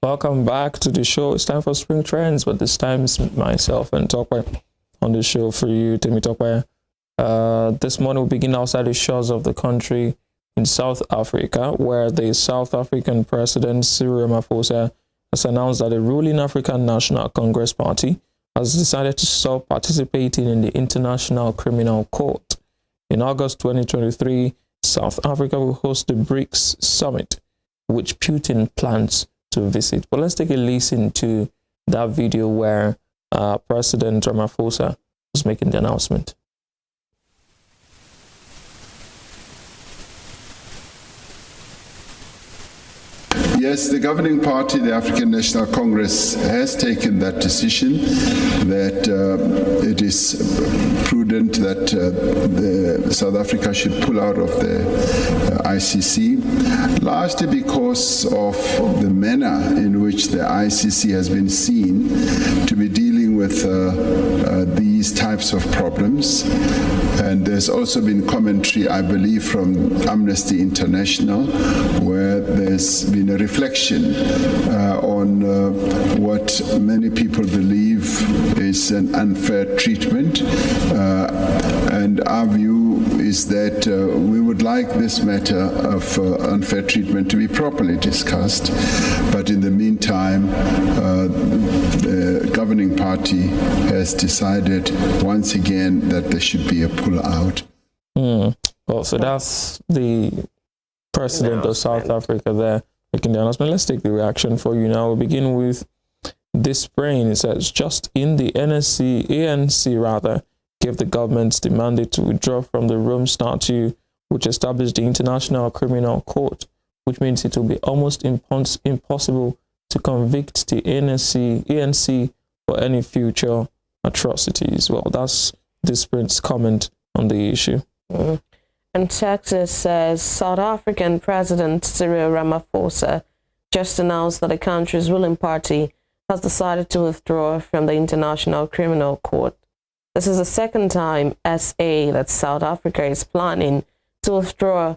Welcome back to the show. It's time for Spring Trends, but this time it's myself and Tokwe on the show for you, Temi Tokwe. This morning we begin outside the shores of the country in South Africa, where the South African President Cyril Ramaphosa has announced that the ruling African National Congress Party has decided to stop participating in the International Criminal Court. In August 2023, South Africa will host the BRICS Summit, which Putin plans to visit. But let's take a listen to that video where President Ramaphosa was making the announcement. Yes, the governing party, the African National Congress, has taken that decision that it is prudent that South Africa should pull out of the ICC, largely because of the manner in which the ICC has been seen to be dealing with these types of problems. And there's also been commentary, I believe, from Amnesty International, where there's been a reflection on what many people believe is an unfair treatment. And our view is that we would like this matter of unfair treatment to be properly discussed. But in the meantime, the governing party has decided once again that there should be a pull out. Well, so that's the president of South Africa there making the announcement. Let's take the reaction for you now. We'll begin with this brain. It says, just in the ANC rather, gave the government the mandate to withdraw from the Rome Statute, which established the International Criminal Court, which means it will be almost impossible to convict the ANC for any future atrocities. Well, that's this prince's comment on the issue. And Texas says South African President Cyril Ramaphosa just announced that the country's ruling party has decided to withdraw from the International Criminal Court. This is the second time SA that South Africa is planning to withdraw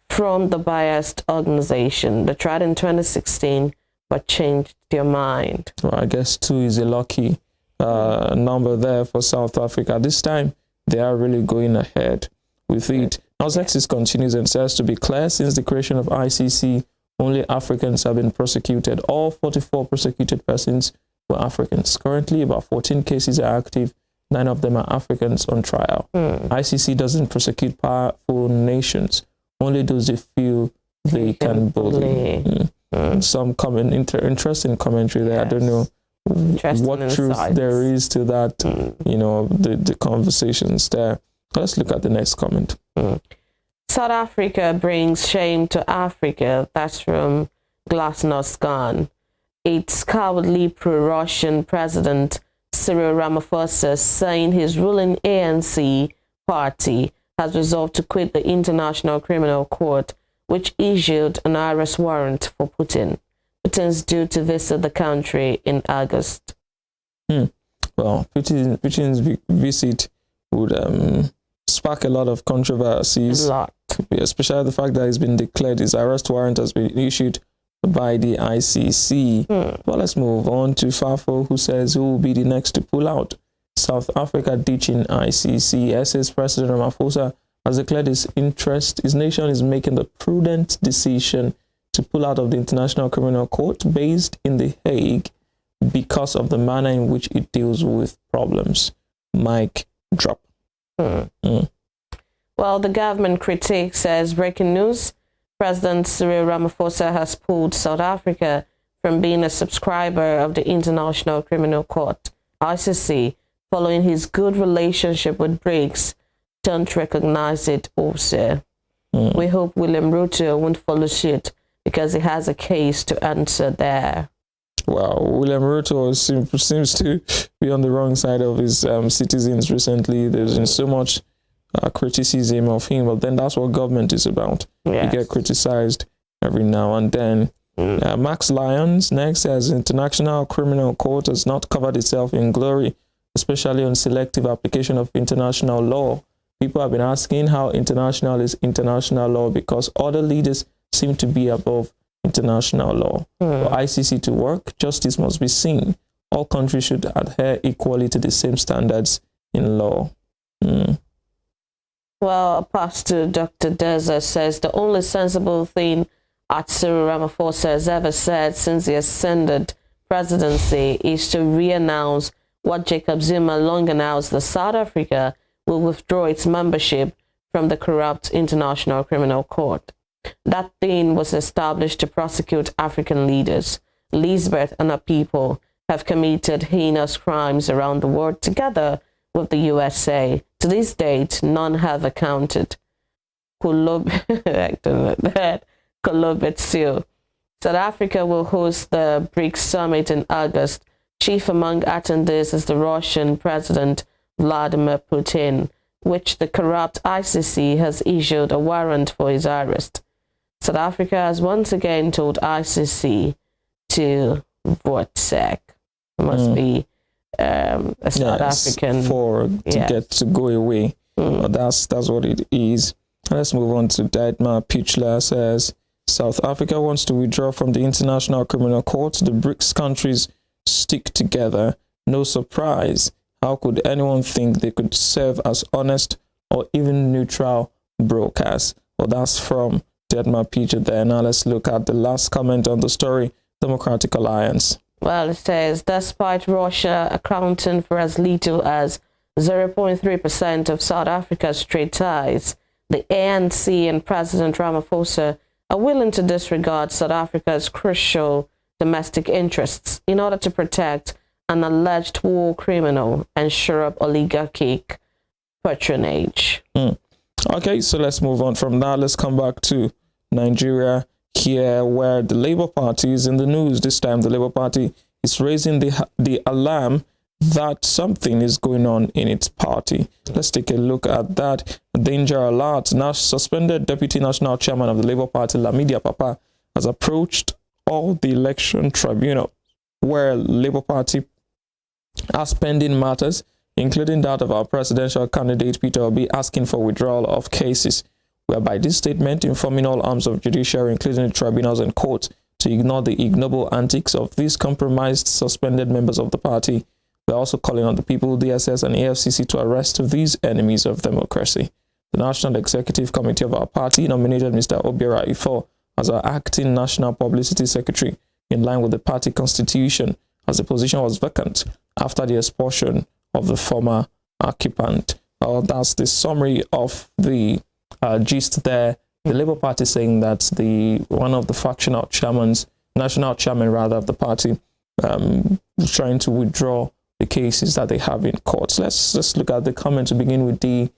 from the biased organization. They tried in 2016, but changed their mind. Well, I guess 2 is a lucky number there for South Africa. This time, they are really going ahead with it. Now, Texas continues and says, to be clear, since the creation of ICC, only Africans have been prosecuted. All 44 prosecuted persons were Africans. Currently, about 14 cases are active. 9 of them are Africans on trial. ICC doesn't prosecute powerful nations, only those they feel they can bully. Some interesting commentary there. Yes. I don't know what truth there is to that, the conversations there. Let's look at the next comment. South Africa brings shame to Africa. That's from Glasnost Gone. It's cowardly pro-Russian President Cyril Ramaphosa saying his ruling ANC party has resolved to quit the International Criminal Court, which issued an arrest warrant for Putin. Putin's due to visit the country in August. Well, Putin's visit would spark a lot of controversies. Especially the fact that he's been declared, his arrest warrant has been issued by the ICC. Well, let's move on to Fafo, who says who will be the next to pull out. South Africa ditching ICC. SA's President Ramaphosa has declared his interest. His nation is making the prudent decision to pull out of the International Criminal Court based in The Hague because of the manner in which it deals with problems. Mic drop. Well, the government critic says, breaking news, President Cyril Ramaphosa has pulled South Africa from being a subscriber of the International Criminal Court, ICC, following his good relationship with BRICS. Don't recognize it also. We hope William Ruto won't follow suit because he has a case to answer there. Wow, William Ruto seems to be on the wrong side of his citizens recently. There's been so much criticism of him, but then that's what government is about. Yes. You get criticized every now and then. Max Lyons next says International Criminal Court has not covered itself in glory, especially on selective application of international law. People have been asking how international is international law because other leaders seem to be above international law. For ICC to work, justice must be seen. All countries should adhere equally to the same standards in law. Well, Pastor Dr. Deza says the only sensible thing Cyril Ramaphosa has ever said since he ascended presidency is to re-announce what Jacob Zuma long announced, that South Africa will withdraw its membership from the corrupt International Criminal Court. That thing was established to prosecute African leaders. Elizabeth and her people have committed heinous crimes around the world together with the USA. To this date, none have accounted. Kolobetsio. South Africa will host the BRICS summit in August. Chief among attendees is the Russian President Vladimir Putin, which the corrupt ICC has issued a warrant for his arrest. South Africa has once again told ICC to vote SEC. It must be a South African to get to go away. That's what it is. Let's move on to Dietmar Pichler. Says South Africa wants to withdraw from the International Criminal Court. The BRICS countries stick together. No surprise. How could anyone think they could serve as honest or even neutral brokers? Well, that's from Dietmar Pichler there. Now let's look at the last comment on the story, Democratic Alliance. Well, it says, despite Russia accounting for as little as 0.3% of South Africa's trade ties, the ANC and President Ramaphosa are willing to disregard South Africa's crucial domestic interests in order to protect an alleged war criminal and shore up oligarchic patronage. Okay, so let's move on from that. Let's come back to Nigeria here, where the Labour Party is in the news. This time, the Labour Party is raising the alarm that something is going on in its party. Let's take a look at that. Danger alert. Now, suspended Deputy National Chairman of the Labour Party, Lamidi Apapa, has approached all the election tribunal where Labour Party are pending matters, including that of our presidential candidate Peter Obi, asking for withdrawal of cases, whereby this statement informing all arms of judiciary, including the tribunals and courts, to ignore the ignoble antics of these compromised, suspended members of the party. We're also calling on the people, DSS and AFCC, to arrest these enemies of democracy. The National Executive Committee of our party nominated Mr. Obiora Ifo as our acting National Publicity Secretary in line with the party constitution, as the position was vacant after the expulsion of the former occupant. That's the summary of the gist there. The Labour Party saying that one of the factional chairmans, national chairman rather, of the party, is trying to withdraw the cases that they have in courts. Let's just look at the comment to begin with. D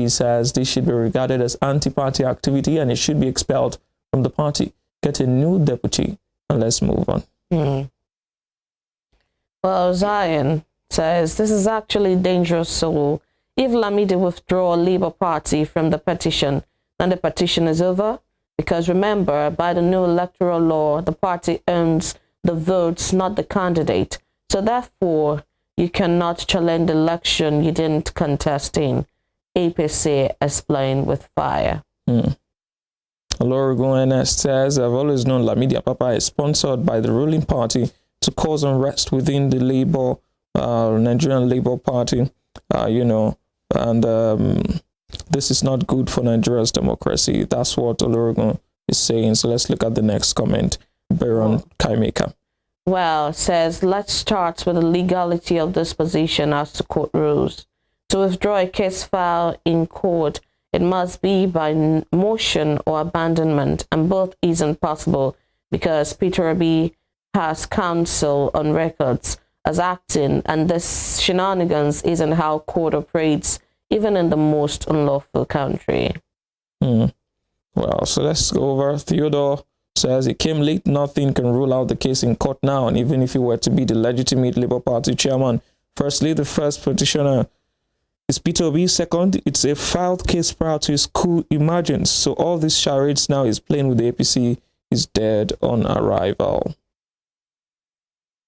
says this should be regarded as anti-party activity and it should be expelled from the party. Get a new deputy and let's move on. Well, Zion says this is actually dangerous. So if Lamidi withdraw Labour Party from the petition, then the petition is over. Because remember, by the new electoral law, the party owns the votes, not the candidate. So therefore, you cannot challenge the election you didn't contest in. APC explained with fire. Olorogun NS says, I've always known Lamidi Apapa is sponsored by the ruling party to cause unrest within the Nigerian Labour Party, and this is not good for Nigeria's democracy. That's what Olorogun is saying. So let's look at the next comment. Baron Kaimeka. Well, it says, let's start with the legality of this position as to court rules. To withdraw a case filed in court, it must be by motion or abandonment, and both isn't possible because Peter Obi has counsel on records as acting, and this shenanigans isn't how court operates, even in the most unlawful country. Well, so let's go over. Theodore says it came late. Nothing can rule out the case in court now, and even if he were to be the legitimate Labour Party chairman, firstly, the first petitioner is Peter Obi. Second, it's a filed case prior to his coup emergence. So all these charades now is playing with the APC is dead on arrival.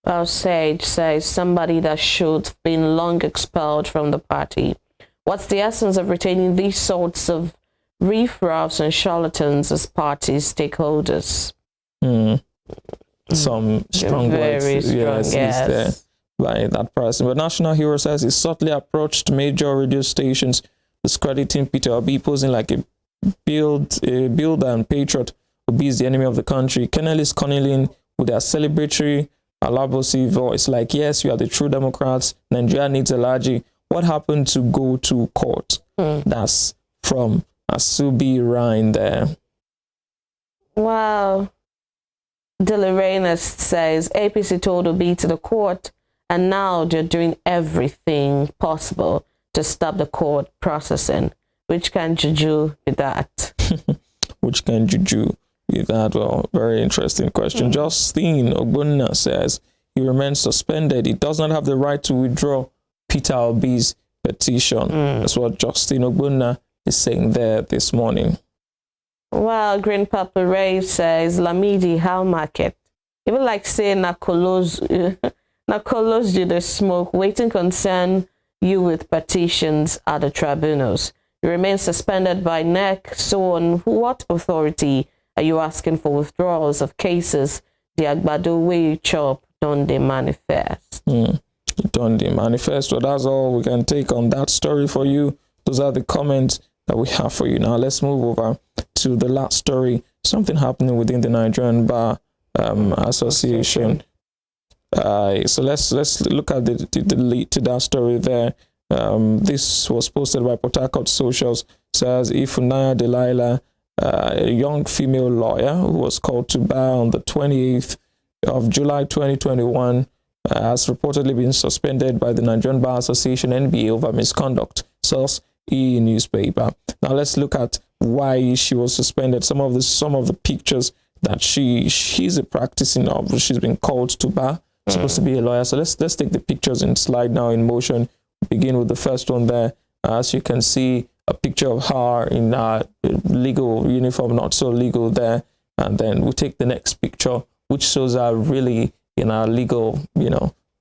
Well, Sage says somebody that should have been long expelled from the party. What's the essence of retaining these sorts of riffraffs and charlatans as party stakeholders? Some strong words, Very strong, yes, is there by that person. But National Hero says he subtly approached major radio stations, discrediting Peter Obi, posing like a builder and patriot. Obi is the enemy of the country. Kennel is cunning with their celebratory alabosi voice, like, yes, you are the true Democrats. Nigeria needs Elijah. What happened to go to court? That's from Asubi Ryan there. Wow. Delirena says APC told Obi to the court, and now they're doing everything possible to stop the court processing. Which can juju with that? Which can juju with that? Well, very interesting question. Justine Ogbonna says he remains suspended. He does not have the right to withdraw Peter Obi's petition. That's what Justine Ogbonna is saying there this morning. Well, Green Papa Ray says Lamidi how market. Even like saying Nakolos do the smoke, waiting concern you with petitions at the tribunals. You remain suspended by NEC. So on what authority are you asking for withdrawals of cases? The Agbado way you chop, don't they manifest? Don't they manifest? Well, that's all we can take on that story for you. Those are the comments that we have for you. Now let's move over to the last story. Something happening within the Nigerian Bar Association. So let's look at the lead to that story there. This was posted by Port Harcourt Socials. Says Ifunanya Delilah, a young female lawyer who was called to bar on the 28th of July 2021, has reportedly been suspended by the Nigerian Bar Association (NBA) over misconduct. Source E newspaper. Now let's look at why she was suspended. Some of the pictures that she's a practicing of. She's been called to bar. Supposed to be a lawyer. So let's take the pictures and slide now in motion. Begin with the first one there. As you can see, a picture of her in legal uniform, not so legal there. And then we'll take the next picture, which shows her really in our legal,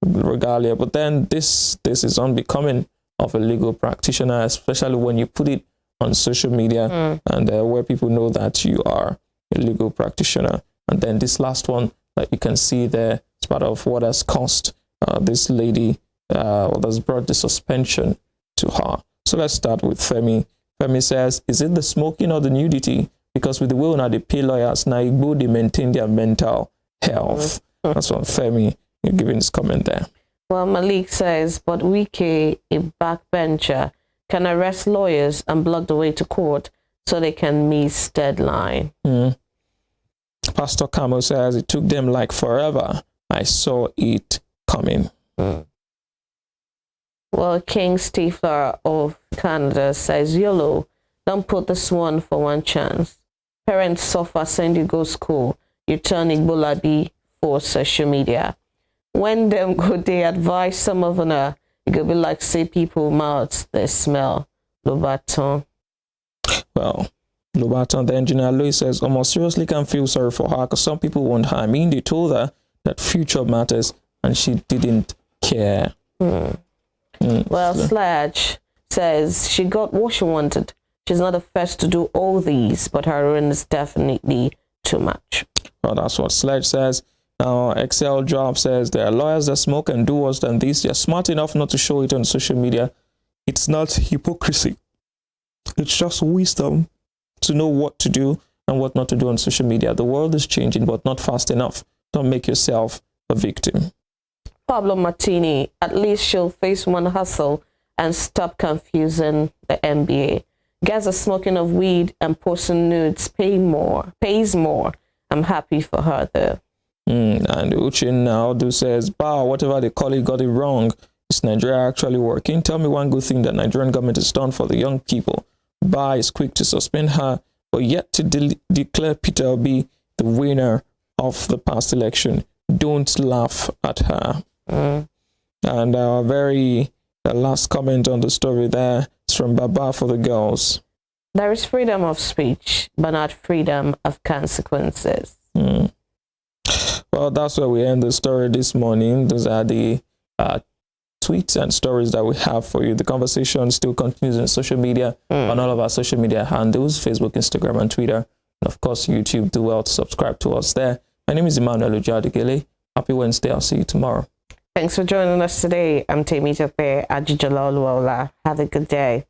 regalia. But then this is unbecoming of a legal practitioner, especially when you put it on social media and where people know that you are a legal practitioner. And then this last one that you can see there, it's part of what has cost this lady, what has brought the suspension to her. So let's start with Femi. Femi says, is it the smoking or the nudity? Because with the way now they pay lawyers, now they maintain their mental health. That's what Femi, you're giving this comment there. Well, Malik says, but Wike, a backbencher, can arrest lawyers and block the way to court so they can miss deadline. Pastor Camo says, it took them like forever. I saw it coming. Well, King Stifler of Canada says, YOLO, don't put this one for one chance. Parents suffer, send you go school. You turn Igbolabi for social media. When them go, they advise some of them, it could be like, say people mouths, they smell. Lobaton. Well, Lobaton, the engineer Louis says, almost seriously can feel sorry for her because some people want her. I mean, they told her that future matters and she didn't care. Well, Sledge says she got what she wanted. She's not the first to do all these, but her ruin is definitely too much. Well, that's what Sledge says. Now, Excel Job says there are lawyers that smoke and do worse than this. They're smart enough not to show it on social media. It's not hypocrisy. It's just wisdom to know what to do and what not to do on social media. The world is changing, but not fast enough. Don't make yourself a victim. Pablo Martini, at least she'll face one hustle and stop confusing the NBA. Guys are smoking of weed and posting nudes pays more. I'm happy for her though. And Uchin Audu says, bah, whatever they call it, got it wrong. Is Nigeria actually working? Tell me one good thing that Nigerian government has done for the young people. Bah is quick to suspend her, but yet to declare Peter Obi the winner of the past election. Don't laugh at her. And our very last comment on the story there is from Baba for the girls. There is freedom of speech, but not freedom of consequences. Well, that's where we end the story this morning. Those are the tweets and stories that we have for you. The conversation still continues on social media, on all of our social media handles, Facebook, Instagram, and Twitter. And of course, YouTube. Do well to subscribe to us there. My name is Emmanuel Ojadigele. Happy Wednesday. I'll see you tomorrow. Thanks for joining us today. I'm Temi Tope Ajijala Oluola. Have a good day.